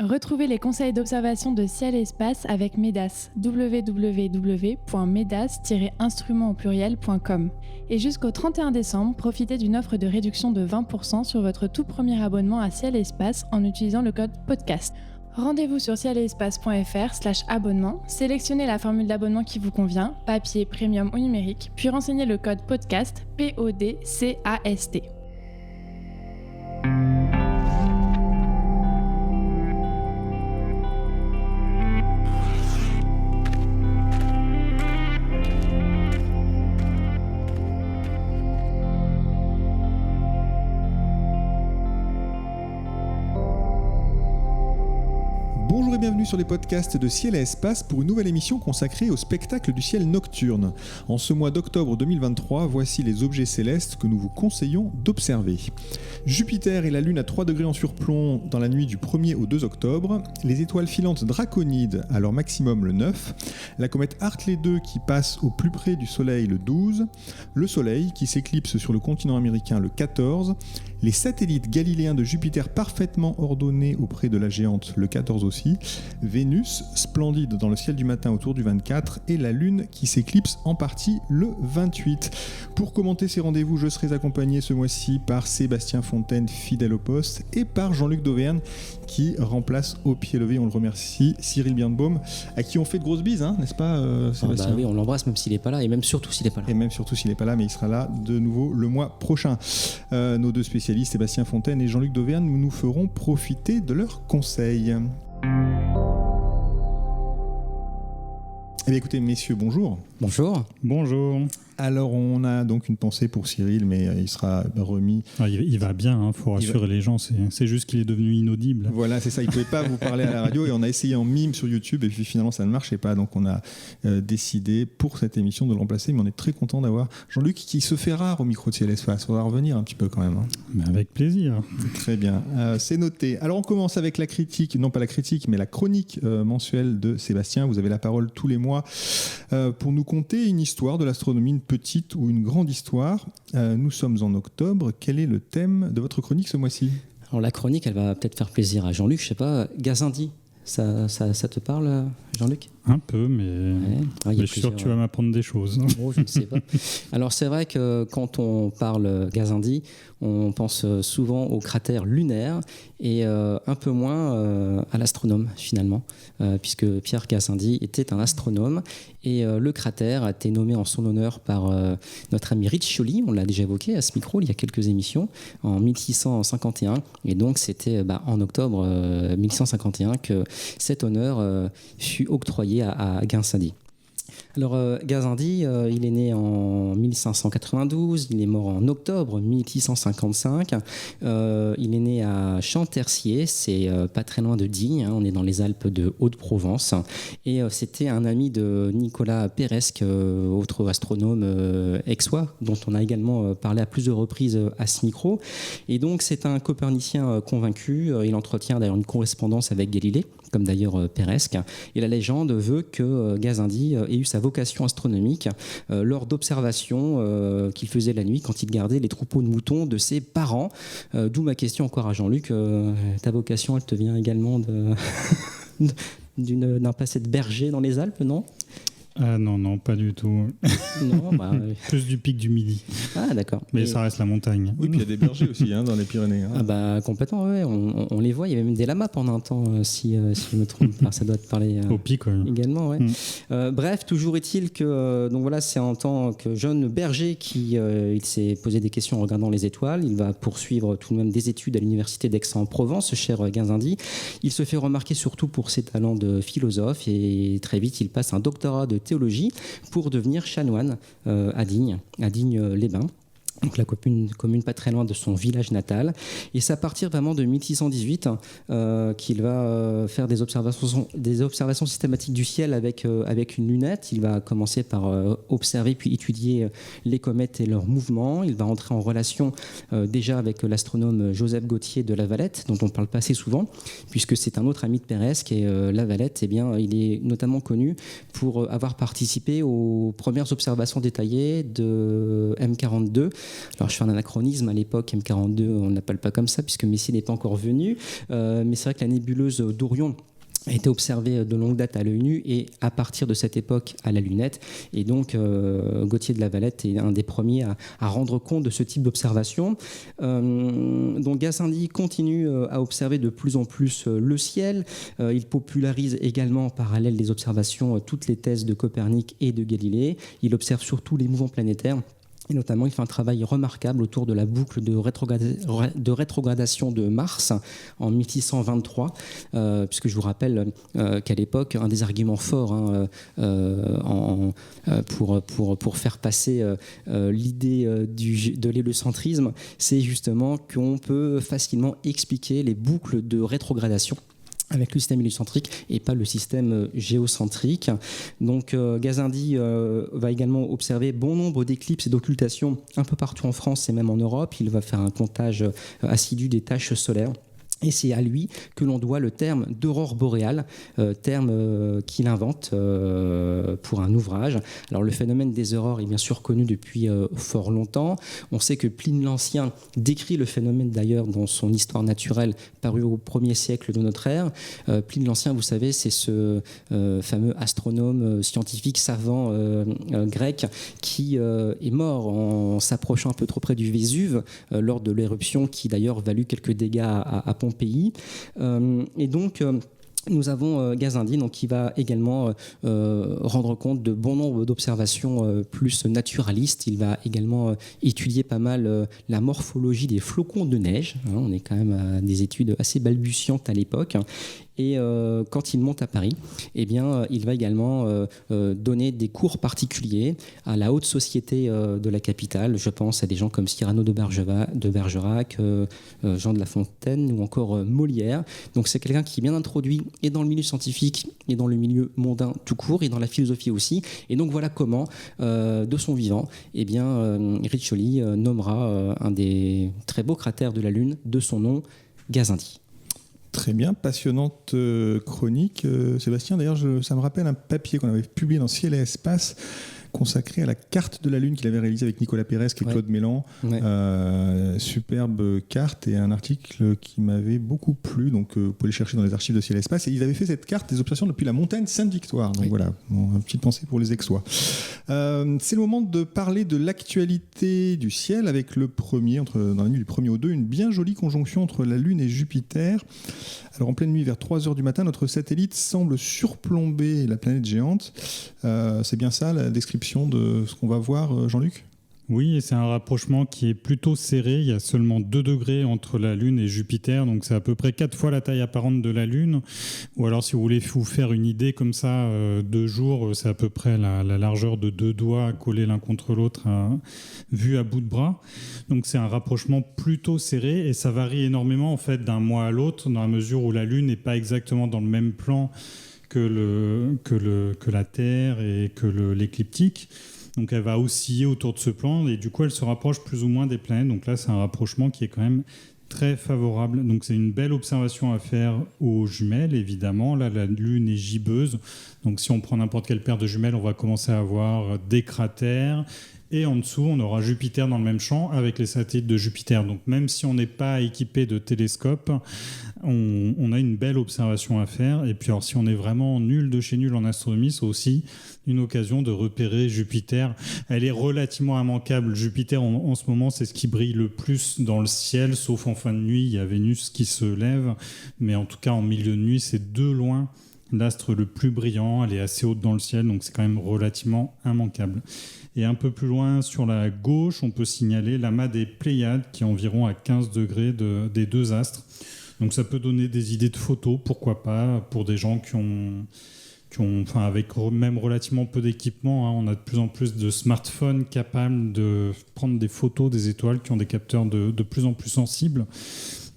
Retrouvez les conseils d'observation de ciel et espace avec MEDAS, www.medas-instrument.com. Et jusqu'au 31 décembre, profitez d'une offre de réduction de 20% sur votre tout premier abonnement à ciel et espace en utilisant le code PODCAST. Rendez-vous sur cielespace.fr/abonnement, sélectionnez la formule d'abonnement qui vous convient, papier, premium ou numérique, puis renseignez le code PODCAST, PODCAST. Bonjour et bienvenue sur les podcasts de Ciel et Espace pour une nouvelle émission consacrée au spectacle du ciel nocturne. En ce mois d'octobre 2023, voici les objets célestes que nous vous conseillons d'observer. Jupiter et la Lune à 3 degrés en surplomb dans la nuit du 1er au 2 octobre, les étoiles filantes draconides à leur maximum le 9, la comète Hartley 2 qui passe au plus près du Soleil le 12, le Soleil qui s'éclipse sur le continent américain le 14, les satellites galiléens de Jupiter parfaitement ordonnés auprès de la géante le 14 aussi, Vénus, splendide dans le ciel du matin autour du 24, et la Lune qui s'éclipse en partie le 28. Pour commenter ces rendez-vous, je serai accompagné ce mois-ci par Sébastien Fontaine, fidèle au poste, et par Jean-Luc Dauvergne qui remplace au pied levé, on le remercie, Cyril Birnbaum, à qui on fait de grosses bises, hein, n'est-ce pas Sébastien ? Oui, on l'embrasse même s'il n'est pas là, et même surtout s'il n'est pas là. Et même surtout s'il n'est pas là, mais il sera là de nouveau le mois prochain. Nos deux spécialistes, Sébastien Fontaine et Jean-Luc Dauvergne, nous feront profiter de leurs conseils. Eh bien, écoutez, messieurs, bonjour. Bonjour. Bonjour. Alors, on a donc une pensée pour Cyril, mais il sera remis. Il va bien, faut rassurer les gens, c'est juste qu'il est devenu inaudible. Voilà, c'est ça, il ne pouvait pas vous parler à la radio et on a essayé en mime sur YouTube et puis finalement ça ne marchait pas. Donc on a décidé pour cette émission de le remplacer, mais on est très content d'avoir Jean-Luc qui se fait rare au micro de Ciel Espace. On va revenir un petit peu quand même. Hein. Mais avec plaisir. Très bien, c'est noté. Alors on commence avec la critique, non pas la critique, mais la chronique mensuelle de Sébastien. Vous avez la parole tous les mois pour nous conter une histoire de l'astronomie, une petite ou une grande histoire. Nous sommes en octobre. Quel est le thème de votre chronique ce mois-ci ? Alors la chronique, elle va peut-être faire plaisir à Jean-Luc, je sais pas, Gazindi, ça te parle, Jean-Luc ? Un peu, mais je suis sûr que tu vas m'apprendre des choses. Oh, je ne sais pas. Alors c'est vrai que quand on parle Gazindi, on pense souvent au cratère lunaire et un peu moins à l'astronome finalement, puisque Pierre Gazindi était un astronome et le cratère a été nommé en son honneur par notre ami Riccioli, on l'a déjà évoqué à ce micro il y a quelques émissions, en 1651, et donc c'était en octobre 1651 que cet honneur fut octroyé à Gazindi. Alors Gazindi, il est né en 1592, il est mort en octobre 1655, il est né à Champtercier, c'est pas très loin de Digne, on est dans les Alpes de Haute-Provence, et c'était un ami de Nicolas Péresque, autre astronome aixois, dont on a également parlé à plusieurs reprises à ce micro, et donc c'est un copernicien convaincu, il entretient d'ailleurs une correspondance avec Galilée, comme d'ailleurs Péresque, et la légende veut que Gazindi ait eu sa vocation astronomique lors d'observations qu'il faisait la nuit quand il gardait les troupeaux de moutons de ses parents. D'où ma question encore à Jean-Luc, ta vocation elle te vient également d'un passé de berger dans les Alpes, non ? Ah non, pas du tout. Non, plus du pic du Midi. Ah d'accord. Mais ça reste la montagne. Oui, puis il y a des bergers aussi dans les Pyrénées. Hein. Ah complètement, ouais. On les voit, il y avait même des lamas pendant un temps, si je me trompe pas, ça doit te parler au pic, ouais. Également, ouais. Bref, toujours est-il que donc voilà, c'est en tant que jeune berger il s'est posé des questions en regardant les étoiles. Il va poursuivre tout de même des études à l'université d'Aix-en-Provence, cher Gazindi. Il se fait remarquer surtout pour ses talents de philosophe et très vite il passe un doctorat de théologie pour devenir chanoine à Digne-les-Bains. Donc la commune pas très loin de son village natal, et c'est à partir vraiment de 1618 qu'il va faire des observations systématiques du ciel avec une lunette. Il va commencer par observer puis étudier les comètes et leurs mouvements. Il va entrer en relation déjà avec l'astronome Joseph Gautier de La Valette, dont on ne parle pas assez souvent, puisque c'est un autre ami de Péresque, et La Valette, il est notamment connu pour avoir participé aux premières observations détaillées de M42, Alors je fais un anachronisme, à l'époque M42 on ne l'appelle pas comme ça puisque Messier n'est pas encore venu, mais c'est vrai que la nébuleuse d'Orion a été observée de longue date à l'œil nu et à partir de cette époque à la lunette. Et donc, Gauthier de Lavalette est un des premiers à rendre compte de ce type d'observation. Donc, Gassendi continue à observer de plus en plus le ciel. Il popularise également en parallèle des observations toutes les thèses de Copernic et de Galilée. Il observe surtout les mouvements planétaires. Et notamment, il fait un travail remarquable autour de la boucle de rétrogradation de Mars en 1623, puisque je vous rappelle qu'à l'époque, un des arguments forts pour faire passer l'idée de l'héliocentrisme, c'est justement qu'on peut facilement expliquer les boucles de rétrogradation avec le système héliocentrique et pas le système géocentrique. Donc Gassendi va également observer bon nombre d'éclipses et d'occultations un peu partout en France et même en Europe. Il va faire un comptage assidu des taches solaires. Et c'est à lui que l'on doit le terme d'aurore boréale, terme qu'il invente pour un ouvrage. Alors le phénomène des aurores est bien sûr connu depuis fort longtemps. On sait que Pline l'Ancien décrit le phénomène d'ailleurs dans son Histoire naturelle parue au 1er siècle de notre ère. Pline l'Ancien, vous savez, c'est ce fameux astronome, scientifique, savant grec qui est mort en s'approchant un peu trop près du Vésuve lors de l'éruption qui d'ailleurs valut quelques dégâts à Pompéi. Et donc nous avons Gassendi qui va également rendre compte de bon nombre d'observations plus naturalistes. Il va également étudier pas mal la morphologie des flocons de neige. On est quand même à des études assez balbutiantes à l'époque. Et quand il monte à Paris, eh bien, il va également donner des cours particuliers à la haute société de la capitale. Je pense à des gens comme Cyrano de Bergerac, Jean de La Fontaine ou encore Molière. Donc c'est quelqu'un qui est bien introduit et dans le milieu scientifique et dans le milieu mondain tout court et dans la philosophie aussi. Et donc voilà comment, de son vivant, eh bien, Riccioli nommera un des très beaux cratères de la Lune de son nom, Gassendi. Très bien, passionnante chronique. Sébastien, d'ailleurs, ça me rappelle un papier qu'on avait publié dans Ciel et Espace consacré à la carte de la Lune qu'il avait réalisée avec Nicolas Pérez et Claude Mélan. Superbe carte et un article qui m'avait beaucoup plu. Donc, vous pouvez le chercher dans les archives de Ciel et Espace. Et ils avaient fait cette carte des observations depuis la montagne Sainte-Victoire. Donc voilà, une petite pensée pour les Aixois. C'est le moment de parler de l'actualité du ciel avec le premier, dans la nuit du 1er au 2, une bien jolie conjonction entre la Lune et Jupiter. Alors en pleine nuit, vers 3h du matin, notre satellite semble surplomber la planète géante. C'est bien ça la description de ce qu'on va voir, Jean-Luc ? Oui, et c'est un rapprochement qui est plutôt serré. Il y a seulement 2 degrés entre la Lune et Jupiter, donc c'est à peu près 4 fois la taille apparente de la Lune. Ou alors, si vous voulez vous faire une idée comme ça, 2 jours, c'est à peu près la largeur de 2 doigts collés l'un contre l'autre, vus à bout de bras. Donc c'est un rapprochement plutôt serré et ça varie énormément en fait d'un mois à l'autre, dans la mesure où la Lune n'est pas exactement dans le même plan que la Terre et que l'écliptique. Donc elle va osciller autour de ce plan et du coup elle se rapproche plus ou moins des planètes. Donc là c'est un rapprochement qui est quand même très favorable. Donc c'est une belle observation à faire aux jumelles évidemment. Là la Lune est gibbeuse. Donc si on prend n'importe quelle paire de jumelles, on va commencer à avoir des cratères. Et en dessous, on aura Jupiter dans le même champ avec les satellites de Jupiter. Donc même si on n'est pas équipé de télescope, on a une belle observation à faire. Et puis alors, si on est vraiment nul de chez nul en astronomie, c'est aussi une occasion de repérer Jupiter. Elle est relativement immanquable. Jupiter, en ce moment, c'est ce qui brille le plus dans le ciel, sauf en fin de nuit, il y a Vénus qui se lève. Mais en tout cas, en milieu de nuit, c'est de loin l'astre le plus brillant. Elle est assez haute dans le ciel, donc c'est quand même relativement immanquable. Et un peu plus loin, sur la gauche, on peut signaler l'amas des Pléiades, qui est environ à 15 degrés des 2 astres. Donc ça peut donner des idées de photos, pourquoi pas, pour des gens qui ont avec même relativement peu d'équipement. On a de plus en plus de smartphones capables de prendre des photos des étoiles qui ont des capteurs de plus en plus sensibles.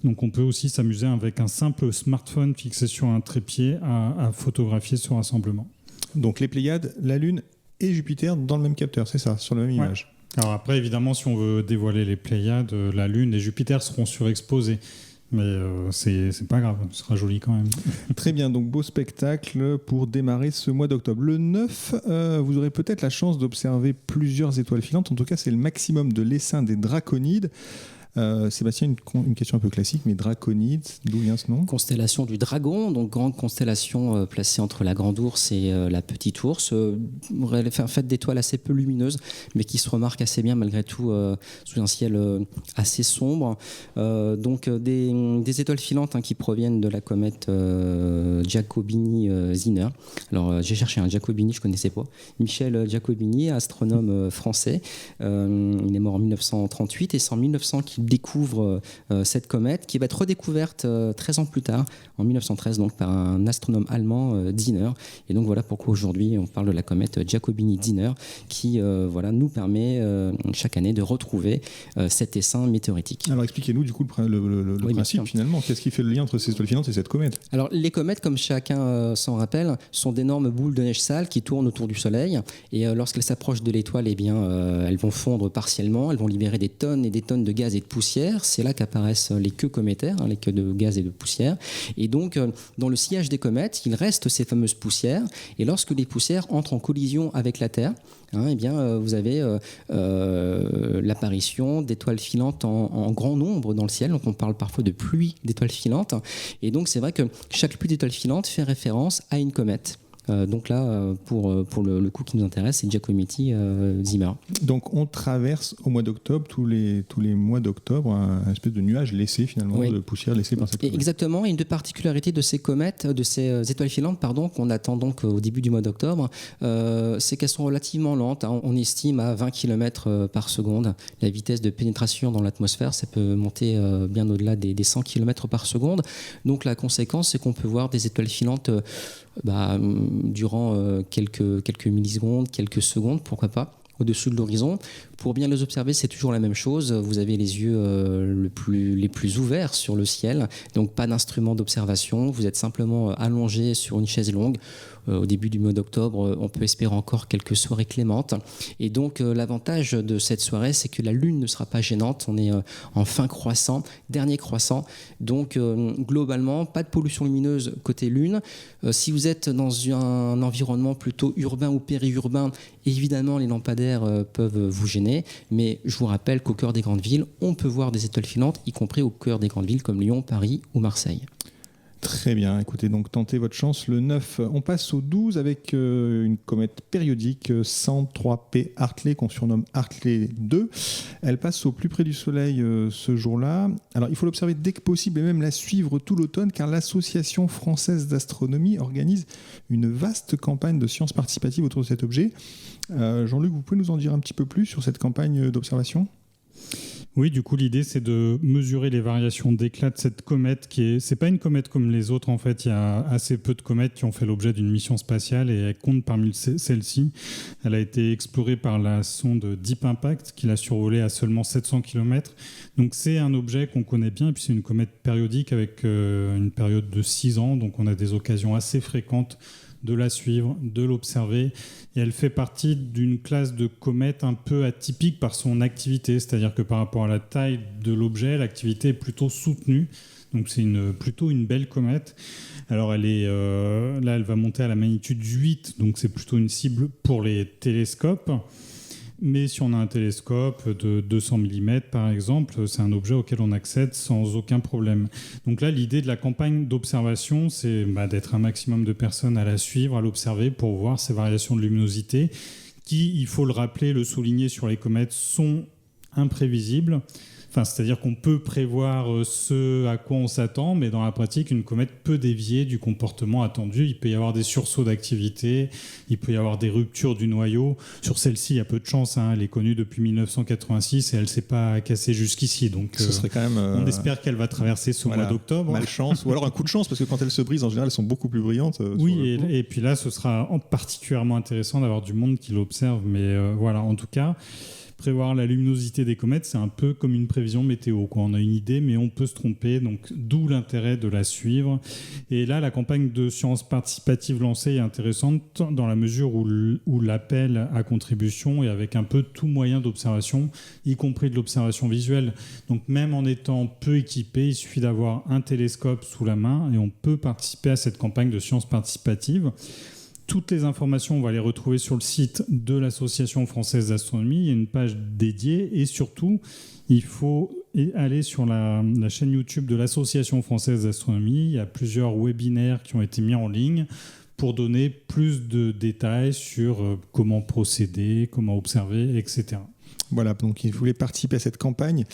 Donc on peut aussi s'amuser avec un simple smartphone fixé sur un trépied à photographier ce rassemblement. Donc les Pléiades, la Lune et Jupiter dans le même capteur, c'est ça, sur la même image. Alors après, évidemment, si on veut dévoiler les Pléiades, la Lune et Jupiter seront surexposés. mais c'est pas grave, ce sera joli quand même. Très bien, donc beau spectacle pour démarrer ce mois d'octobre. Le 9, vous aurez peut-être la chance d'observer plusieurs étoiles filantes. En tout cas, c'est le maximum de l'essaim des draconides. Sébastien, une question un peu classique, mais draconides, d'où vient ce nom ? Constellation du Dragon, donc grande constellation placée entre la Grande Ourse et la Petite Ourse, faite d'étoiles assez peu lumineuses, mais qui se remarquent assez bien malgré tout sous un ciel assez sombre. Donc des étoiles filantes qui proviennent de la comète Giacobini-Zinner. Alors j'ai cherché un Giacobini, je ne connaissais pas. Michel Giacobini, astronome français. Il est mort en 1938 et c'est en 1900 qu'il découvre cette comète qui va être redécouverte 13 ans plus tard, en 1913, donc par un astronome allemand, Zinner. Et donc voilà pourquoi aujourd'hui on parle de la comète Giacobini-Zinner qui nous permet chaque année de retrouver cet essaim météoritique. Alors expliquez-nous du coup le principe finalement. Qu'est-ce qui fait le lien entre ces étoiles filantes et cette comète ? Alors les comètes, comme chacun s'en rappelle, sont d'énormes boules de neige sale qui tournent autour du Soleil et lorsqu'elles s'approchent de l'étoile, elles vont fondre partiellement, elles vont libérer des tonnes et des tonnes de gaz et de poussière. C'est là qu'apparaissent les queues cométaires, les queues de gaz et de poussière. Et donc, dans le sillage des comètes, il reste ces fameuses poussières. Et lorsque les poussières entrent en collision avec la Terre, vous avez l'apparition d'étoiles filantes en grand nombre dans le ciel. Donc, on parle parfois de pluie d'étoiles filantes. Et donc, c'est vrai que chaque pluie d'étoiles filantes fait référence à une comète. Donc là, pour le coup qui nous intéresse, c'est Giacomini-Zinner. Donc on traverse au mois d'octobre, tous les mois d'octobre, un espèce de nuage laissé finalement, de poussière laissée par cette comète. Exactement, et une des particularités de ces comètes, de ces étoiles filantes, qu'on attend donc au début du mois d'octobre, c'est qu'elles sont relativement lentes. On estime à 20 km par seconde la vitesse de pénétration dans l'atmosphère. Ça peut monter bien au-delà des 100 km par seconde. Donc la conséquence, c'est qu'on peut voir des étoiles filantes durant quelques millisecondes, quelques secondes, pourquoi pas, au-dessus de l'horizon. Pour bien les observer, c'est toujours la même chose. Vous avez les yeux les plus ouverts sur le ciel, donc pas d'instrument d'observation. Vous êtes simplement allongé sur une chaise longue. Au début du mois d'octobre, on peut espérer encore quelques soirées clémentes. Et donc, l'avantage de cette soirée, c'est que la Lune ne sera pas gênante. On est en fin croissant, dernier croissant. Donc, globalement, pas de pollution lumineuse côté Lune. Si vous êtes dans un environnement plutôt urbain ou périurbain, évidemment, les lampadaires peuvent vous gêner. Mais je vous rappelle qu'au cœur des grandes villes, on peut voir des étoiles filantes, y compris au cœur des grandes villes comme Lyon, Paris ou Marseille. Très bien, écoutez, donc tentez votre chance le 9. On passe au 12 avec une comète périodique 103P Hartley qu'on surnomme Hartley 2. Elle passe au plus près du Soleil ce jour-là. Alors il faut l'observer dès que possible et même la suivre tout l'automne car l'Association française d'astronomie organise une vaste campagne de sciences participatives autour de cet objet. Jean-Luc, vous pouvez nous en dire un petit peu plus sur cette campagne d'observation ? Oui, du coup, l'idée, c'est de mesurer les variations d'éclat de cette comète c'est pas une comète comme les autres, en fait. Il y a assez peu de comètes qui ont fait l'objet d'une mission spatiale et elle compte parmi celles-ci. Elle a été explorée par la sonde Deep Impact qui l'a survolée à seulement 700 km. Donc, c'est un objet qu'on connaît bien et puis c'est une comète périodique avec une période de 6 ans. Donc, on a des occasions assez fréquentes de la suivre, de l'observer. Et elle fait partie d'une classe de comètes un peu atypique par son activité, c'est-à-dire que par rapport à la taille de l'objet, l'activité est plutôt soutenue. Donc c'est plutôt une belle comète. Alors là, elle va monter à la magnitude 8, donc c'est plutôt une cible pour les télescopes. Mais si on a un télescope de 200 mm, par exemple, c'est un objet auquel on accède sans aucun problème. Donc là, l'idée de la campagne d'observation, c'est d'être un maximum de personnes à la suivre, à l'observer pour voir ces variations de luminosité qui, il faut le rappeler, le souligner sur les comètes, sont imprévisibles. Enfin, c'est-à-dire qu'on peut prévoir ce à quoi on s'attend, mais dans la pratique, une comète peut dévier du comportement attendu. Il peut y avoir des sursauts d'activité, il peut y avoir des ruptures du noyau. Sur celle-ci, il y a peu de chance. Elle est connue depuis 1986 et elle ne s'est pas cassée jusqu'ici. Donc, ce serait quand même, on espère qu'elle va traverser ce mois d'octobre. Malchance, ou alors un coup de chance, parce que quand elles se brisent, en général, elles sont beaucoup plus brillantes. Oui, et puis là, ce sera particulièrement intéressant d'avoir du monde qui l'observe. Mais voilà, en tout cas... prévoir la luminosité des comètes, c'est un peu comme une prévision météo, quoi. On a une idée, mais on peut se tromper, donc d'où l'intérêt de la suivre. Et là, la campagne de sciences participatives lancée est intéressante dans la mesure où l'appel à contribution est avec un peu tout moyen d'observation, y compris de l'observation visuelle. Donc même en étant peu équipé, il suffit d'avoir un télescope sous la main et on peut participer à cette campagne de sciences participatives. Toutes les informations, on va les retrouver sur le site de l'Association française d'astronomie. Il y a une page dédiée et surtout, il faut aller sur la chaîne YouTube de l'Association française d'astronomie. Il y a plusieurs webinaires qui ont été mis en ligne pour donner plus de détails sur comment procéder, comment observer, etc. Voilà, donc si vous voulez participer à cette campagne,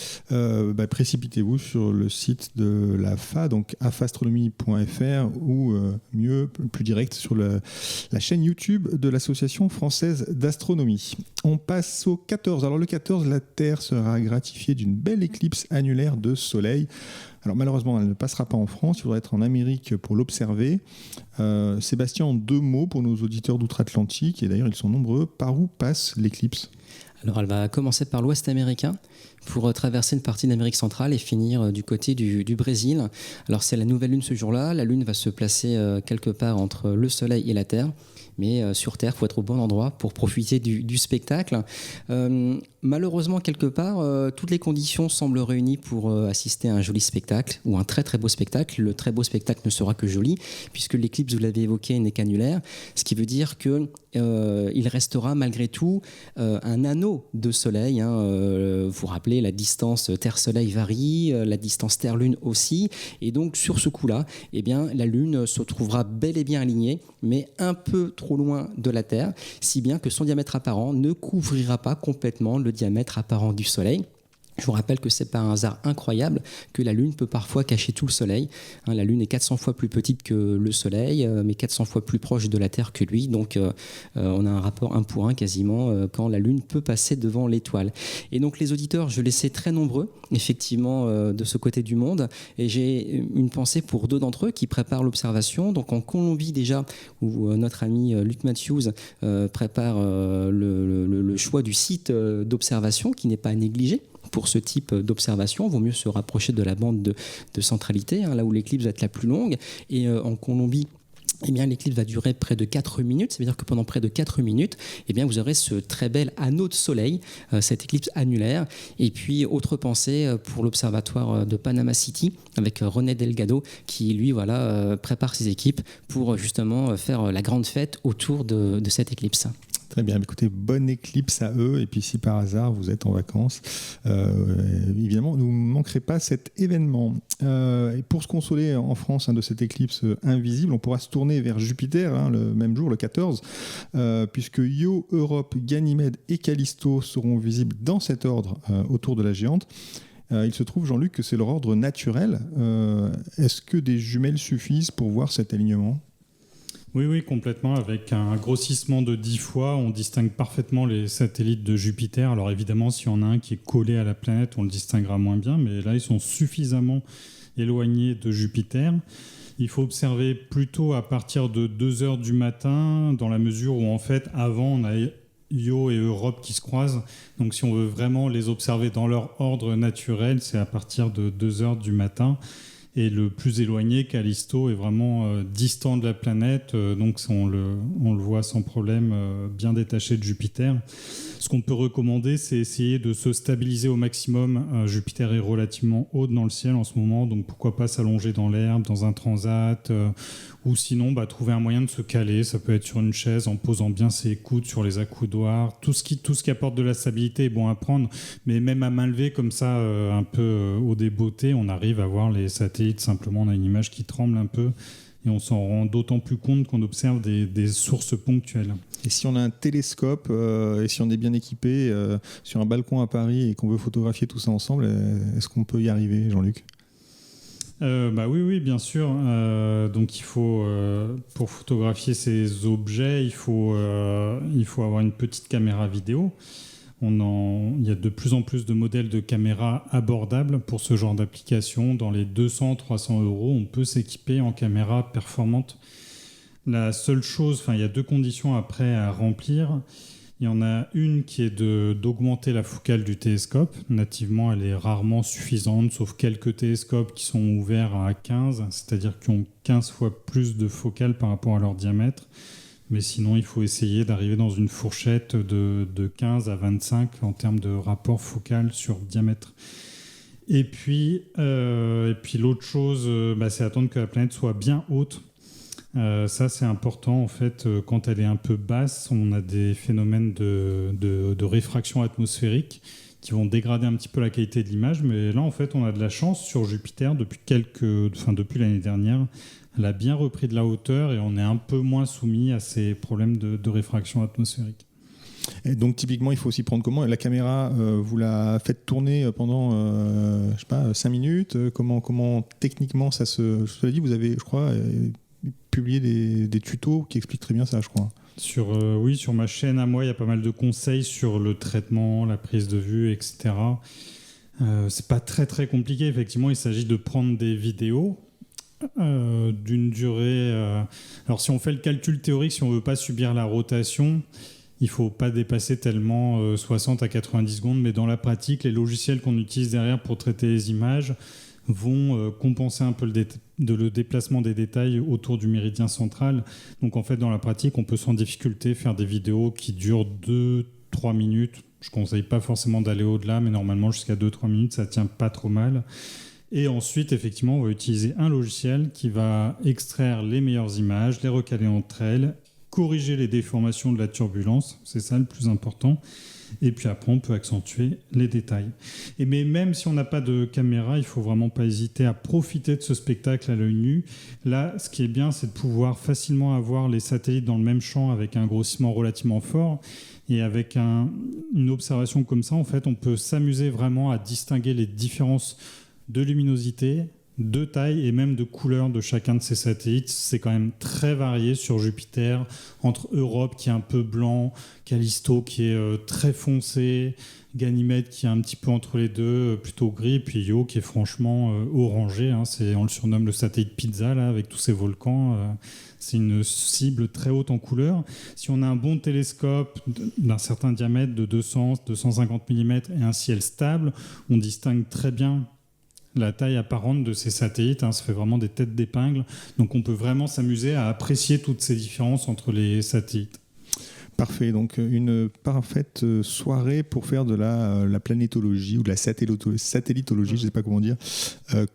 précipitez-vous sur le site de l'AFA, donc afastronomie.fr ou plus direct sur la chaîne YouTube de l'Association française d'astronomie. On passe au 14. Alors le 14, la Terre sera gratifiée d'une belle éclipse annulaire de soleil. Alors malheureusement, elle ne passera pas en France, il faudra être en Amérique pour l'observer. Sébastien, en 2 mots pour nos auditeurs d'outre-Atlantique, et d'ailleurs ils sont nombreux, par où passe l'éclipse ? Alors elle va commencer par l'ouest américain pour traverser une partie d'Amérique centrale et finir du côté du Brésil. Alors c'est la nouvelle lune ce jour-là, la lune va se placer quelque part entre le soleil et la Terre. Mais sur Terre, il faut être au bon endroit pour profiter du spectacle. Malheureusement, quelque part, toutes les conditions semblent réunies pour assister à un joli spectacle ou un très très beau spectacle. Le très beau spectacle ne sera que joli, puisque l'éclipse, vous l'avez évoqué, n'est qu'annulaire, ce qui veut dire qu'il restera malgré tout un anneau de soleil. Vous vous rappelez, la distance Terre-Soleil varie, la distance Terre-Lune aussi, et donc sur ce coup-là, eh bien, la Lune se trouvera bel et bien alignée, mais un peu trop loin de la Terre, si bien que son diamètre apparent ne couvrira pas complètement le diamètre apparent du Soleil. Je vous rappelle que c'est pas un hasard incroyable que la Lune peut parfois cacher tout le Soleil. La Lune est 400 fois plus petite que le Soleil, mais 400 fois plus proche de la Terre que lui. Donc on a un rapport 1 pour 1 quasiment quand la Lune peut passer devant l'étoile. Et donc les auditeurs, je les sais très nombreux, effectivement, de ce côté du monde. Et j'ai une pensée pour 2 d'entre eux qui préparent l'observation. Donc en Colombie déjà, où notre ami Luc Matthews prépare le choix du site d'observation qui n'est pas à négliger. Pour ce type d'observation, il vaut mieux se rapprocher de la bande de centralité, là où l'éclipse va être la plus longue. Et en Colombie, eh bien, l'éclipse va durer près de 4 minutes. Ça veut dire que pendant près de 4 minutes, eh bien, vous aurez ce très bel anneau de soleil, cette éclipse annulaire. Et puis, autre pensée pour l'observatoire de Panama City, avec René Delgado, qui, lui, prépare ses équipes pour justement faire la grande fête autour de cette éclipse. Très bien, écoutez, bonne éclipse à eux. Et puis si par hasard vous êtes en vacances, évidemment, ne manquerez pas cet événement. Et pour se consoler en France de cette éclipse invisible, on pourra se tourner vers Jupiter le même jour, le 14, puisque Io, Europe, Ganymède et Callisto seront visibles dans cet ordre autour de la géante. Il se trouve, Jean-Luc, que c'est leur ordre naturel. Est-ce que des jumelles suffisent pour voir cet alignement ? Oui, complètement. Avec un grossissement de 10 fois, on distingue parfaitement les satellites de Jupiter. Alors évidemment, s'il y en a un qui est collé à la planète, on le distinguera moins bien, mais là, ils sont suffisamment éloignés de Jupiter. Il faut observer plutôt à partir de 2 heures du matin, dans la mesure où, en fait, avant, on a Io et Europe qui se croisent. Donc si on veut vraiment les observer dans leur ordre naturel, c'est à partir de 2 heures du matin. Et le plus éloigné, Callisto, est vraiment distant de la planète, donc on le voit sans problème bien détaché de Jupiter. Ce qu'on peut recommander, c'est essayer de se stabiliser au maximum. Jupiter est relativement haut dans le ciel en ce moment, donc pourquoi pas s'allonger dans l'herbe, dans un transat, ou sinon trouver un moyen de se caler. Ça peut être sur une chaise en posant bien ses coudes sur les accoudoirs. Tout ce qui apporte de la stabilité est bon à prendre, mais même à main levée comme ça, un peu au débeauté, on arrive à voir les satellites. Simplement, on a une image qui tremble un peu et on s'en rend d'autant plus compte qu'on observe des sources ponctuelles. Et si on a un télescope et si on est bien équipé sur un balcon à Paris et qu'on veut photographier tout ça ensemble, est-ce qu'on peut y arriver, Jean-Luc ? Oui, bien sûr. Donc il faut, pour photographier ces objets, il faut avoir une petite caméra vidéo. Il y a de plus en plus de modèles de caméras abordables pour ce genre d'application. Dans les 200-300 €, on peut s'équiper en caméra performante. La seule chose, il y a 2 conditions après à remplir. Il y en a une qui est d'augmenter la focale du télescope. Nativement, elle est rarement suffisante, sauf quelques télescopes qui sont ouverts à 15, c'est-à-dire qui ont 15 fois plus de focale par rapport à leur diamètre. Mais sinon, il faut essayer d'arriver dans une fourchette de 15 à 25 en termes de rapport focal sur diamètre. Et puis l'autre chose, c'est attendre que la planète soit bien haute. Ça, c'est important en fait. Quand elle est un peu basse, on a des phénomènes de réfraction atmosphérique qui vont dégrader un petit peu la qualité de l'image. Mais là, en fait, on a de la chance sur Jupiter depuis l'année dernière. Elle a bien repris de la hauteur et on est un peu moins soumis à ces problèmes de réfraction atmosphérique. Et donc typiquement, il faut aussi prendre comment la caméra, vous la faites tourner pendant 5 minutes. Comment techniquement ça se... Je te l'ai dit, vous avez, je crois, publié des tutos qui expliquent très bien ça, je crois. Sur ma chaîne à moi, il y a pas mal de conseils sur le traitement, la prise de vue, etc. C'est pas très très compliqué. Effectivement, il s'agit de prendre des vidéos d'une durée... Alors si on fait le calcul théorique, si on veut pas subir la rotation, il ne faut pas dépasser tellement 60 à 90 secondes, mais dans la pratique, les logiciels qu'on utilise derrière pour traiter les images vont compenser un peu le déplacement des détails autour du méridien central. Donc en fait, dans la pratique, on peut sans difficulté faire des vidéos qui durent 2-3 minutes. Je ne conseille pas forcément d'aller au-delà, mais normalement, jusqu'à 2-3 minutes, ça ne tient pas trop mal. Et ensuite, effectivement, on va utiliser un logiciel qui va extraire les meilleures images, les recaler entre elles, corriger les déformations de la turbulence, c'est ça le plus important. Et puis après, on peut accentuer les détails. Mais même si on n'a pas de caméra, il ne faut vraiment pas hésiter à profiter de ce spectacle à l'œil nu. Là, ce qui est bien, c'est de pouvoir facilement avoir les satellites dans le même champ avec un grossissement relativement fort. Et avec une observation comme ça, en fait, on peut s'amuser vraiment à distinguer les différences de luminosité, de taille et même de couleur de chacun de ces satellites. C'est quand même très varié sur Jupiter, entre Europe qui est un peu blanc, Callisto qui est très foncé, Ganymède qui est un petit peu entre les deux, plutôt gris, puis Io qui est franchement orangé. On le surnomme le satellite pizza là, avec tous ces volcans. C'est une cible très haute en couleur. Si on a un bon télescope d'un certain diamètre de 200-250 mm et un ciel stable, on distingue très bien la taille apparente de ces satellites. Ça fait vraiment des têtes d'épingle. Donc on peut vraiment s'amuser à apprécier toutes ces différences entre les satellites. Parfait, donc une parfaite soirée pour faire de la planétologie ou de la satellitologie, je ne sais pas comment dire,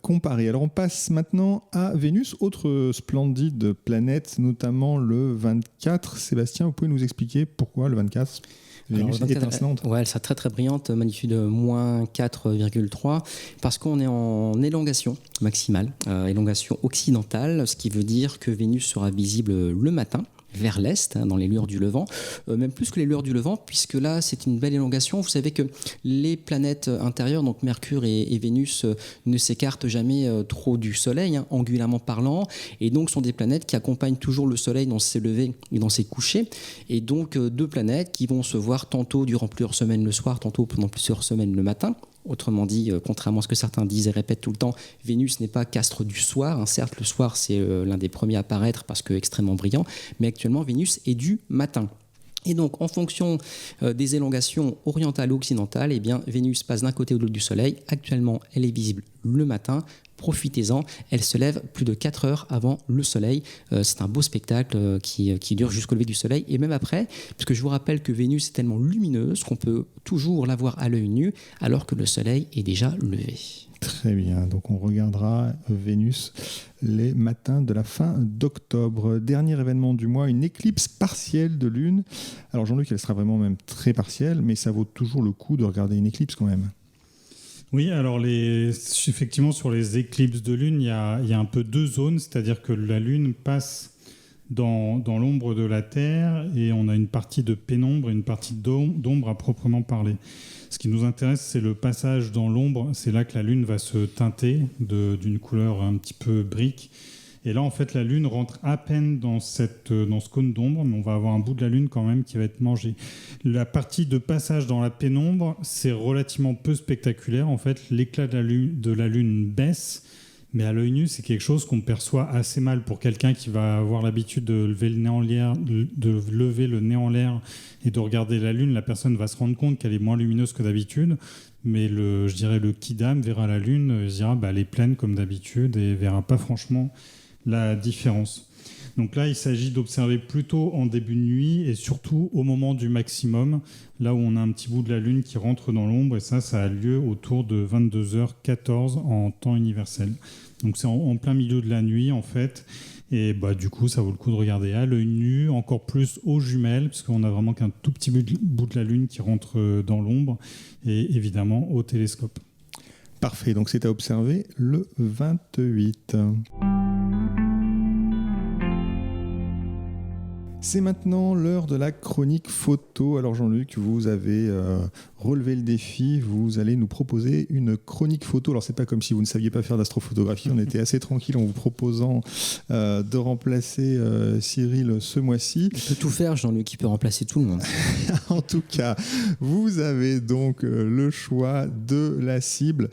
comparée. Alors on passe maintenant à Vénus, autre splendide planète, notamment le 24. Sébastien, vous pouvez nous expliquer pourquoi le 24 ? Vénus est étincelante. Ouais, elle sera très très brillante, magnitude moins 4,3, parce qu'on est en élongation maximale, élongation occidentale, ce qui veut dire que Vénus sera visible le matin, vers l'est, dans les lueurs du Levant, même plus que les lueurs du Levant, puisque là, c'est une belle élongation. Vous savez que les planètes intérieures, donc Mercure et Vénus, ne s'écartent jamais trop du Soleil, angulairement parlant, et donc sont des planètes qui accompagnent toujours le Soleil dans ses levées et dans ses couchers, et donc deux planètes qui vont se voir tantôt durant plusieurs semaines le soir, tantôt pendant plusieurs semaines le matin. Autrement dit, contrairement à ce que certains disent et répètent tout le temps, Vénus n'est pas qu'astre du soir. Certes, le soir, c'est l'un des premiers à apparaître parce que extrêmement brillant, mais actuellement, Vénus est du matin. Et donc, en fonction des élongations orientales ou occidentales, eh bien, Vénus passe d'un côté ou de l'autre du Soleil. Actuellement, elle est visible le matin. Profitez-en, elle se lève plus de 4 heures avant le soleil. C'est un beau spectacle qui dure jusqu'au lever du soleil et même après, puisque je vous rappelle que Vénus est tellement lumineuse qu'on peut toujours la voir à l'œil nu alors que le soleil est déjà levé. Très bien, donc on regardera Vénus les matins de la fin d'octobre. Dernier événement du mois, une éclipse partielle de lune. Alors Jean-Luc, elle sera vraiment même très partielle, mais ça vaut toujours le coup de regarder une éclipse quand même. Oui, alors effectivement, sur les éclipses de lune, il y a un peu deux zones, c'est-à-dire que la lune passe dans l'ombre de la Terre et on a une partie de pénombre et une partie d'ombre à proprement parler. Ce qui nous intéresse, c'est le passage dans l'ombre. C'est là que la lune va se teinter d'une couleur un petit peu brique. Et là, en fait, la Lune rentre à peine dans ce cône d'ombre, mais on va avoir un bout de la Lune quand même qui va être mangé. La partie de passage dans la pénombre, c'est relativement peu spectaculaire. En fait, l'éclat de la Lune baisse, Mais à l'œil nu, c'est quelque chose qu'on perçoit assez mal pour quelqu'un qui va avoir l'habitude de lever le nez en l'air, et de regarder la Lune. La personne va se rendre compte qu'elle est moins lumineuse que d'habitude. Mais le kidam verra la Lune, il se dira elle est pleine comme d'habitude et verra pas franchement la différence. Donc là, il s'agit d'observer plutôt en début de nuit et surtout au moment du maximum, là où on a un petit bout de la Lune qui rentre dans l'ombre, et ça a lieu autour de 22h14 en temps universel. Donc c'est en plein milieu de la nuit en fait, et du coup ça vaut le coup de regarder à l'œil nu, encore plus aux jumelles, parce qu'on a vraiment qu'un tout petit bout de la Lune qui rentre dans l'ombre, et évidemment au télescope. Parfait, donc c'est à observer le 28. C'est maintenant l'heure de la chronique photo. Alors Jean-Luc, vous avez relevé le défi, vous allez nous proposer une chronique photo. Alors c'est pas comme si vous ne saviez pas faire d'astrophotographie, on était assez tranquille en vous proposant de remplacer Cyril ce mois-ci. Il peut tout faire, Jean-Luc, il peut remplacer tout le monde. En tout cas, vous avez donc le choix de la cible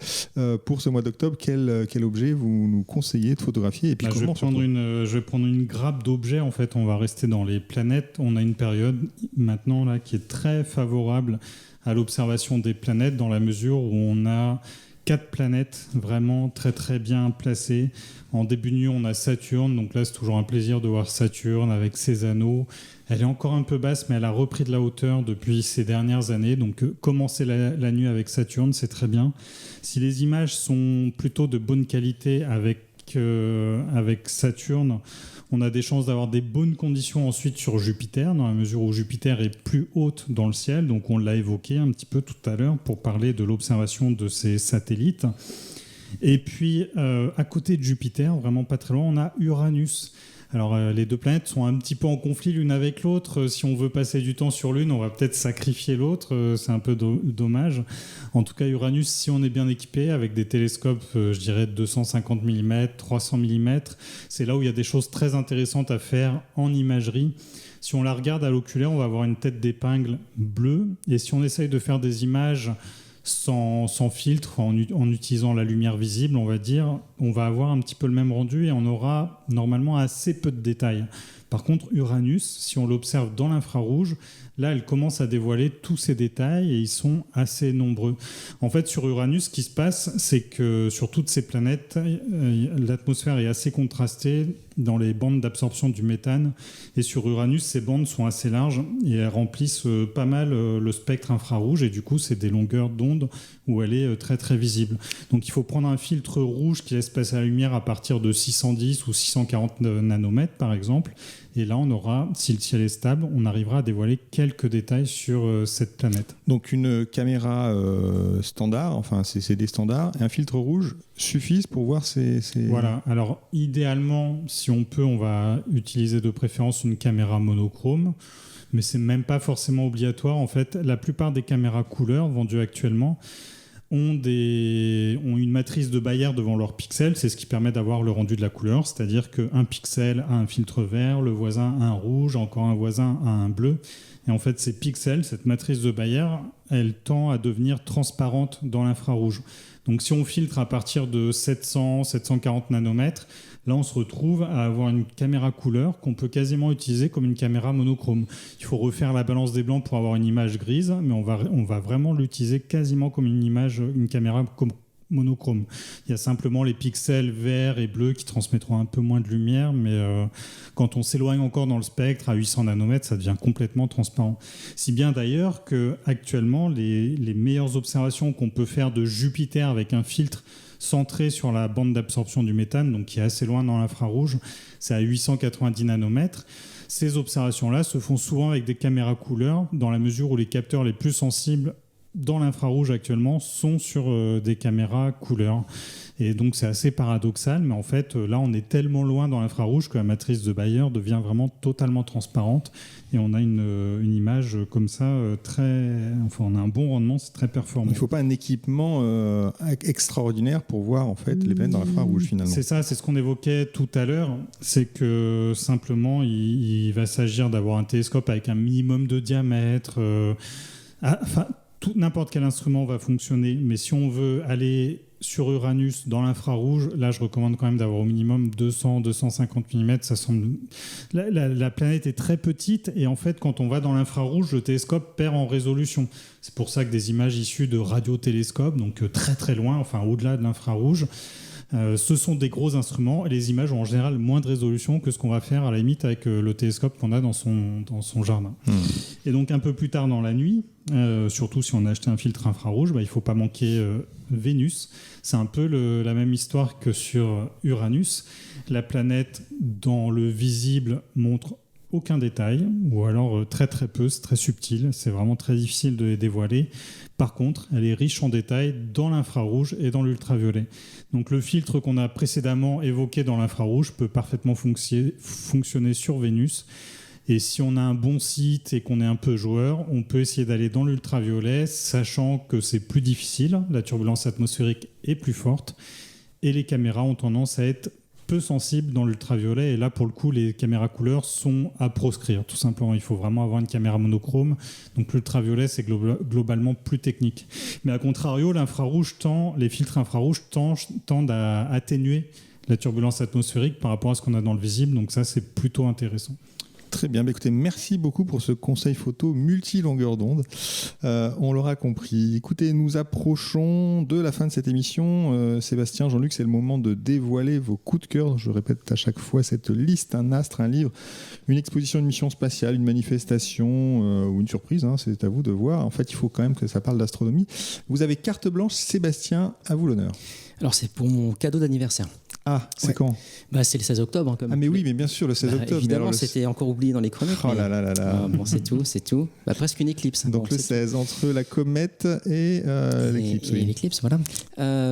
pour ce mois d'octobre. Quel objet vous nous conseillez de photographier et puis je vais prendre une grappe d'objets. En fait, on va rester dans les planètes. On a une période maintenant là qui est très favorable à l'observation des planètes, dans la mesure où on a 4 planètes vraiment très très bien placées. En début de nuit, on a Saturne, donc là c'est toujours un plaisir de voir Saturne avec ses anneaux. Elle est encore un peu basse, mais elle a repris de la hauteur depuis ces dernières années, donc commencer la nuit avec Saturne, c'est très bien. Si les images sont plutôt de bonne qualité avec Saturne, on a des chances d'avoir des bonnes conditions ensuite sur Jupiter, dans la mesure où Jupiter est plus haute dans le ciel. Donc on l'a évoqué un petit peu tout à l'heure pour parler de l'observation de ces satellites. Et puis à côté de Jupiter, vraiment pas très loin, on a Uranus. Alors les deux planètes sont un petit peu en conflit l'une avec l'autre. Si on veut passer du temps sur l'une, on va peut-être sacrifier l'autre. C'est un peu dommage. En tout cas, Uranus, si on est bien équipé avec des télescopes, je dirais 250 mm, 300 mm, c'est là où il y a des choses très intéressantes à faire en imagerie. Si on la regarde à l'oculaire, on va avoir une tête d'épingle bleue. Et si on essaye de faire des images sans filtre, en utilisant la lumière visible, on va dire, on va avoir un petit peu le même rendu et on aura normalement assez peu de détails. Par contre, Uranus, si on l'observe dans l'infrarouge, là, elle commence à dévoiler tous ces détails et ils sont assez nombreux. En fait, sur Uranus, ce qui se passe, c'est que sur toutes ces planètes, l'atmosphère est assez contrastée dans les bandes d'absorption du méthane. Et sur Uranus, ces bandes sont assez larges et elles remplissent pas mal le spectre infrarouge. Et du coup, c'est des longueurs d'onde où elle est très, très visible. Donc, il faut prendre un filtre rouge qui laisse passer la lumière à partir de 610 ou 640 nanomètres, par exemple. Et là, on aura, si le ciel est stable, on arrivera à dévoiler quelques détails sur cette planète. Donc une caméra standard, enfin c'est des standards, et un filtre rouge suffisent pour voir ces... Voilà, alors idéalement, si on peut, on va utiliser de préférence une caméra monochrome, mais c'est même pas forcément obligatoire. En fait, la plupart des caméras couleur vendues actuellement ont une matrice de Bayer devant leur pixel, c'est ce qui permet d'avoir le rendu de la couleur, c'est-à-dire qu'un pixel a un filtre vert, le voisin a un rouge, encore un voisin a un bleu. Et en fait, ces pixels, cette matrice de Bayer, elle tend à devenir transparente dans l'infrarouge. Donc si on filtre à partir de 700-740 nanomètres, là on se retrouve à avoir une caméra couleur qu'on peut quasiment utiliser comme une caméra monochrome. Il faut refaire la balance des blancs pour avoir une image grise, mais on va vraiment l'utiliser quasiment comme une caméra monochrome. Il y a simplement les pixels verts et bleus qui transmettront un peu moins de lumière, mais quand on s'éloigne encore dans le spectre à 800 nanomètres, ça devient complètement transparent. Si bien d'ailleurs qu'actuellement, les meilleures observations qu'on peut faire de Jupiter avec un filtre centré sur la bande d'absorption du méthane, donc qui est assez loin dans l'infrarouge, c'est à 890 nanomètres. Ces observations-là se font souvent avec des caméras couleur, dans la mesure où les capteurs les plus sensibles dans l'infrarouge actuellement sont sur des caméras couleur. Et donc c'est assez paradoxal, mais en fait là on est tellement loin dans l'infrarouge que la matrice de Bayer devient vraiment totalement transparente et on a une image comme ça on a un bon rendement, c'est très performant. Il ne faut pas un équipement extraordinaire pour voir en fait les planètes dans l'infrarouge finalement. C'est ça, c'est ce qu'on évoquait tout à l'heure, c'est que simplement il va s'agir d'avoir un télescope avec un minimum de diamètre. n'importe quel instrument va fonctionner, mais si on veut aller sur Uranus dans l'infrarouge, là je recommande quand même d'avoir au minimum 200-250 mm. Ça semble... la planète est très petite et en fait quand on va dans l'infrarouge, le télescope perd en résolution. C'est pour ça que des images issues de radiotélescopes, donc très très loin, enfin au-delà de l'infrarouge, ce sont des gros instruments et les images ont en général moins de résolution que ce qu'on va faire à la limite avec le télescope qu'on a dans son jardin. Et donc un peu plus tard dans la nuit, surtout si on a acheté un filtre infrarouge, il ne faut pas manquer Vénus. C'est un peu la même histoire que sur Uranus. La planète dans le visible montre aucun détail, ou alors très très peu, c'est très subtil, c'est vraiment très difficile de les dévoiler. Par contre, elle est riche en détails dans l'infrarouge et dans l'ultraviolet. Donc le filtre qu'on a précédemment évoqué dans l'infrarouge peut parfaitement fonctionner sur Vénus. Et si on a un bon site et qu'on est un peu joueur, on peut essayer d'aller dans l'ultraviolet, sachant que c'est plus difficile, la turbulence atmosphérique est plus forte, et les caméras ont tendance à être peu sensibles dans l'ultraviolet. Et là, pour le coup, les caméras couleurs sont à proscrire. Tout simplement, il faut vraiment avoir une caméra monochrome. Donc l'ultraviolet, c'est globalement plus technique. Mais à contrario, les filtres infrarouges tendent à atténuer la turbulence atmosphérique par rapport à ce qu'on a dans le visible. Donc ça, c'est plutôt intéressant. Très bien, écoutez, merci beaucoup pour ce conseil photo multi-longueur d'onde. On l'aura compris. Écoutez, nous approchons de la fin de cette émission. Sébastien, Jean-Luc, c'est le moment de dévoiler vos coups de cœur. Je répète à chaque fois cette liste, un astre, un livre, une exposition, une mission spatiale, une manifestation ou une surprise, c'est à vous de voir. En fait, il faut quand même que ça parle d'astronomie. Vous avez carte blanche, Sébastien, à vous l'honneur. Alors c'est pour mon cadeau d'anniversaire. Ah, c'est quand ? C'est le 16 octobre. Mais oui, mais bien sûr, le 16 octobre. Évidemment, c'était encore oublié dans les chroniques. Oh là là là là. Bon, c'est tout. Presque une éclipse. Donc le 16, entre la comète et l'éclipse. Et l'éclipse, voilà.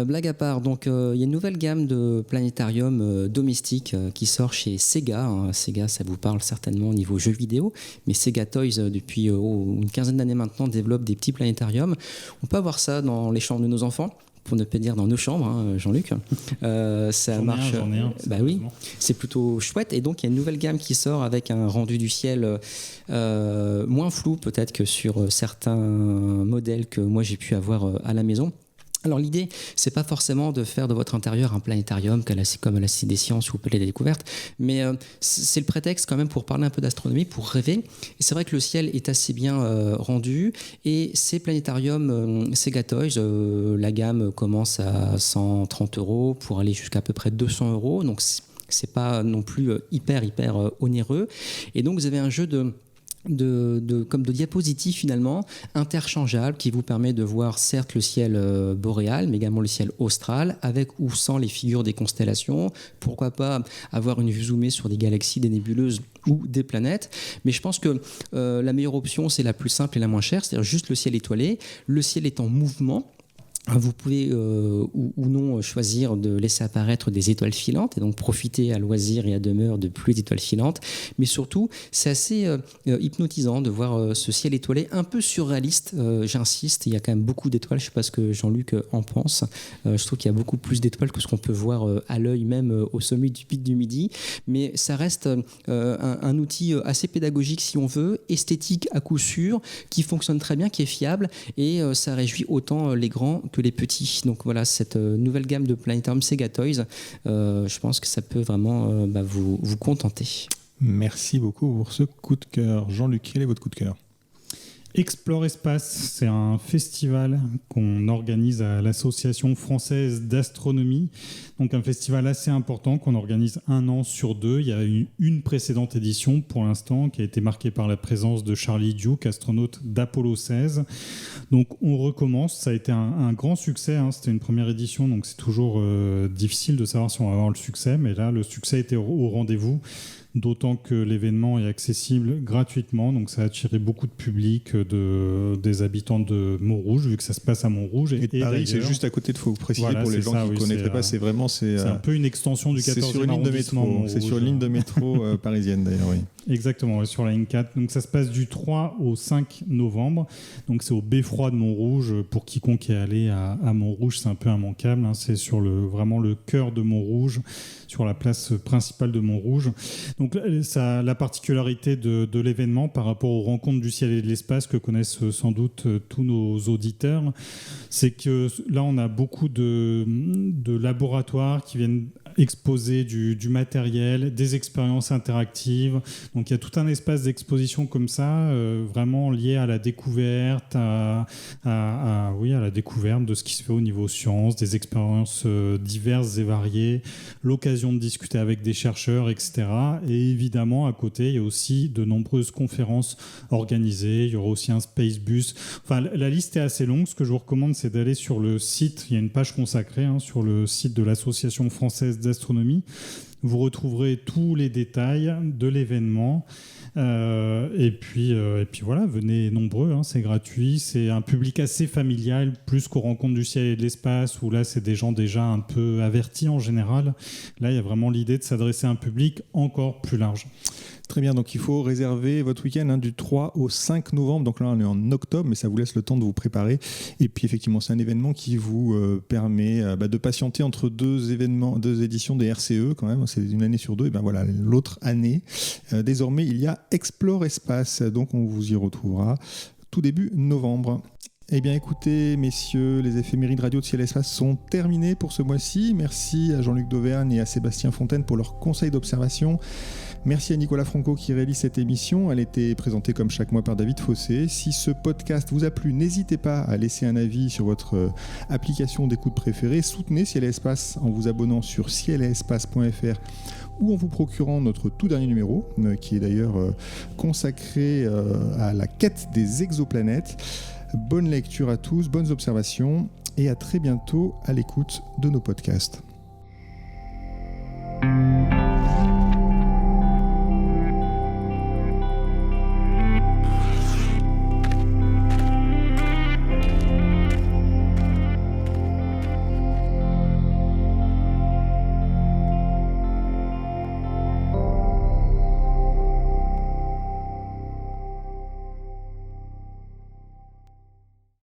Blague à part, donc il y a une nouvelle gamme de planétarium domestique qui sort chez Sega. Sega, ça vous parle certainement au niveau jeux vidéo, mais Sega Toys, depuis une quinzaine d'années maintenant, développe des petits planétariums. On peut avoir ça dans les chambres de nos enfants, pour ne pas dire dans nos chambres, Jean-Luc. Ça marche. J'en ai un, oui, c'est plutôt chouette. Et donc, il y a une nouvelle gamme qui sort avec un rendu du ciel moins flou, peut-être que sur certains modèles que moi j'ai pu avoir à la maison. Alors l'idée, c'est pas forcément de faire de votre intérieur un planétarium comme à la Cité des Sciences ou au Palais des Découvertes, mais c'est le prétexte quand même pour parler un peu d'astronomie, pour rêver. Et c'est vrai que le ciel est assez bien rendu, et ces planétariums Sega Toys, la gamme commence à 130 € pour aller jusqu'à peu près 200 €, donc c'est pas non plus hyper onéreux. Et donc vous avez un jeu comme de diapositives finalement interchangeables qui vous permet de voir certes le ciel boréal mais également le ciel austral avec ou sans les figures des constellations, pourquoi pas avoir une vue zoomée sur des galaxies, des nébuleuses ou des planètes. Mais je pense que la meilleure option, c'est la plus simple et la moins chère, c'est-à-dire juste le ciel étoilé. Le ciel est en mouvement. Vous pouvez ou non choisir de laisser apparaître des étoiles filantes et donc profiter à loisir et à demeure de pluies d'étoiles filantes. Mais surtout, c'est assez hypnotisant de voir ce ciel étoilé un peu surréaliste. J'insiste, il y a quand même beaucoup d'étoiles. Je ne sais pas ce que Jean-Luc en pense. Je trouve qu'il y a beaucoup plus d'étoiles que ce qu'on peut voir à l'œil, même au sommet du pic du Midi. Mais ça reste un outil assez pédagogique si on veut, esthétique à coup sûr, qui fonctionne très bien, qui est fiable et ça réjouit autant les grands que les petits. Donc voilà, cette nouvelle gamme de planétarium Sega Toys, je pense que ça peut vraiment vous contenter. Merci beaucoup pour ce coup de cœur. Jean-Luc, quel est votre coup de cœur ? Explore Espace, c'est un festival qu'on organise à l'Association française d'astronomie. Donc un festival assez important qu'on organise 1 an sur 2. Il y a eu une précédente édition pour l'instant qui a été marquée par la présence de Charlie Duke, astronaute d'Apollo 16. Donc on recommence, ça a été un grand succès, c'était une première édition, donc c'est toujours difficile de savoir si on va avoir le succès, mais là le succès était au rendez-vous. D'autant que l'événement est accessible gratuitement, donc ça a attiré beaucoup de public, des habitants de Montrouge, vu que ça se passe à Montrouge. Et de Paris, c'est juste à côté, il faut préciser pour les gens qui ne connaîtraient pas, c'est un peu une extension du 14e arrondissement. C'est sur une ligne de métro parisienne d'ailleurs, oui. Exactement, sur la ligne 4. Donc ça se passe du 3 au 5 novembre. Donc c'est au Beffroi de Montrouge. Pour quiconque est allé à Montrouge, c'est un peu immanquable. C'est sur vraiment le cœur de Montrouge, sur la place principale de Montrouge. Donc la particularité de l'événement par rapport aux rencontres du ciel et de l'espace que connaissent sans doute tous nos auditeurs, c'est que là on a beaucoup de laboratoires qui viennent exposer du matériel, des expériences interactives. Donc il y a tout un espace d'exposition comme ça, vraiment lié à la découverte, à la découverte de ce qui se fait au niveau sciences, des expériences diverses et variées, l'occasion de discuter avec des chercheurs, etc. Et évidemment, à côté, il y a aussi de nombreuses conférences organisées. Il y aura aussi un space bus. Enfin, la liste est assez longue. Ce que je vous recommande, c'est d'aller sur le site. Il y a une page consacrée sur le site de l'Association française d'astronomie. Vous retrouverez tous les détails de l'événement. Et puis voilà, venez nombreux, c'est gratuit, c'est un public assez familial, plus qu'aux rencontres du ciel et de l'espace, où là c'est des gens déjà un peu avertis en général. Là il y a vraiment l'idée de s'adresser à un public encore plus large. Très bien, donc il faut réserver votre week-end du 3 au 5 novembre, donc là on est en octobre, mais ça vous laisse le temps de vous préparer. Et puis effectivement, c'est un événement qui vous permet de patienter entre deux éditions des RCE quand même, c'est une année sur deux, et bien voilà, l'autre année. Désormais, il y a Explore Espace, donc on vous y retrouvera tout début novembre. Eh bien écoutez messieurs, les éphémérides radio de Ciel et Espace sont terminées pour ce mois-ci. Merci à Jean-Luc Dauvergne et à Sébastien Fontaine pour leurs conseils d'observation. Merci à Nicolas Franco qui réalise cette émission. Elle était présentée comme chaque mois par David Fossé. Si ce podcast vous a plu, n'hésitez pas à laisser un avis sur votre application d'écoute préférée. Soutenez Ciel et Espace en vous abonnant sur cielespace.fr ou en vous procurant notre tout dernier numéro, qui est d'ailleurs consacré à la quête des exoplanètes. Bonne lecture à tous, bonnes observations et à très bientôt à l'écoute de nos podcasts.